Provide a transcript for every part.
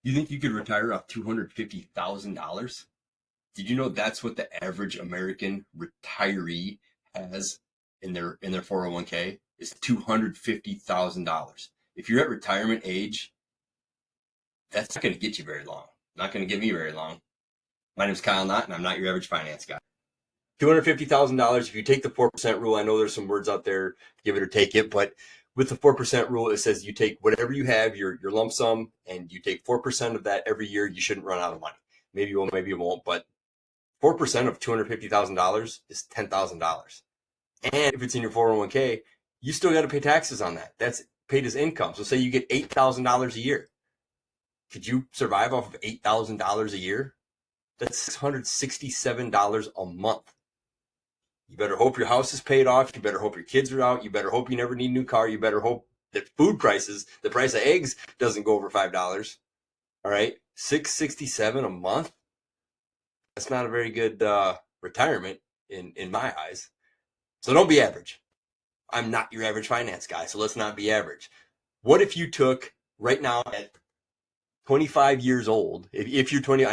You think you could retire off $250,000? Did you know that's what the average American retiree has in their 401k is $250,000. If you're at retirement age, that's not going to get you very long. Not going to get me very long. My name's Kyle Knott, and I'm not your average finance guy. $250,000. If you take the 4% rule, I know there's some words out there, give it or take it, but with the 4% rule, it says you take whatever you have, your lump sum, and you take 4% of that every year. You shouldn't run out of money. Maybe you will, maybe you won't, but 4% of $250,000 is $10,000. And if it's in your 401k, you still got to pay taxes on that. That's paid as income. So say you get $8,000 a year. Could you survive off of $8,000 a year? That's $667 a month. You better hope your house is paid off. You better hope your kids are out. You better hope you never need a new car. You better hope that food prices, the price of eggs doesn't go over $5. All right, $667 a month. That's not a very good retirement in my eyes. So don't be average. I'm not your average finance guy, so let's not be average. What if you took right now at 25 years old, if you're 20,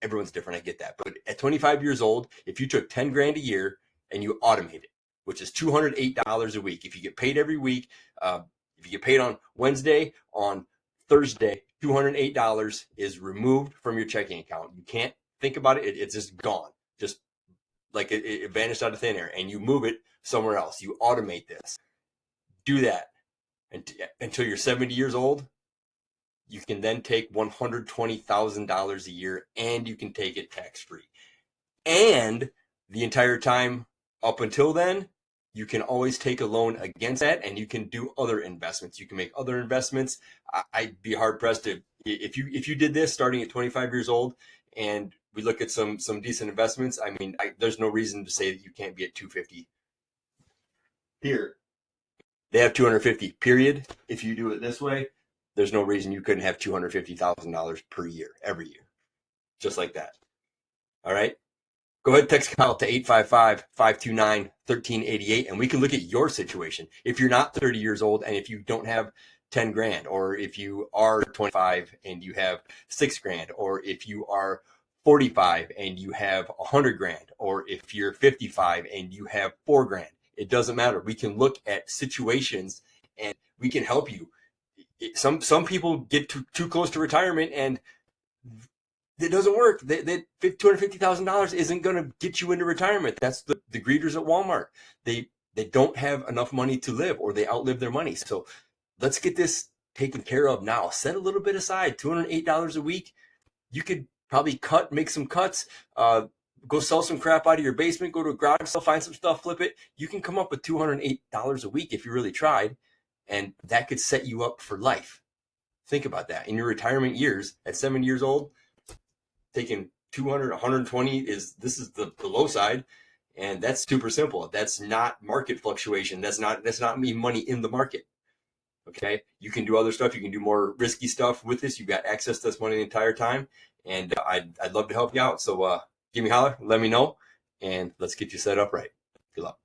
everyone's different, I get that, but at 25 years old, if you took 10 grand a year and you automate it, which is $208 a week. If you get paid every week, if you get paid on Wednesday, on Thursday, $208 is removed from your checking account. You can't think about it. It's just gone. Just like it vanished out of thin air, and you move it somewhere else. You automate this. Do that until you're 70 years old. You can then take $120,000 a year, and you can take it tax-free. And the entire time up until then, you can always take a loan against that, and you can do other investments. You can make other investments. I'd be hard-pressed if you did this starting at 25 years old, and we look at some decent investments. I mean, there's no reason to say that you can't be at 250. Here, they have 250, period. If you do it this way, there's no reason you couldn't have $250,000 per year, every year, just like that. All right? Go ahead, text Kyle to 855-529-1388, and we can look at your situation. If you're not 30 years old and if you don't have 10 grand, or if you are 25 and you have 6 grand, or if you are 45 and you have 100 grand, or if you're 55 and you have 4 grand, it doesn't matter. We can look at situations and we can help you. Some people get too close to retirement and it doesn't work. That $250,000 isn't going to get you into retirement. That's the greeters at Walmart. They don't have enough money to live, or they outlive their money. So let's get this taken care of now. Set a little bit aside, $208 a week. You could probably make some cuts, go sell some crap out of your basement, go to a garage sale, find some stuff, flip it. You can come up with $208 a week if you really tried, and that could set you up for life. Think about that. In your retirement years, at 70 years old, taking 200, 120 is the low side, and that's super simple. That's not market fluctuation. That's not me money in the market. Okay, you can do other stuff. You can do more risky stuff with this. You've got access to this money the entire time, and I'd love to help you out. So give me a holler, let me know, and let's get you set up right. Good luck.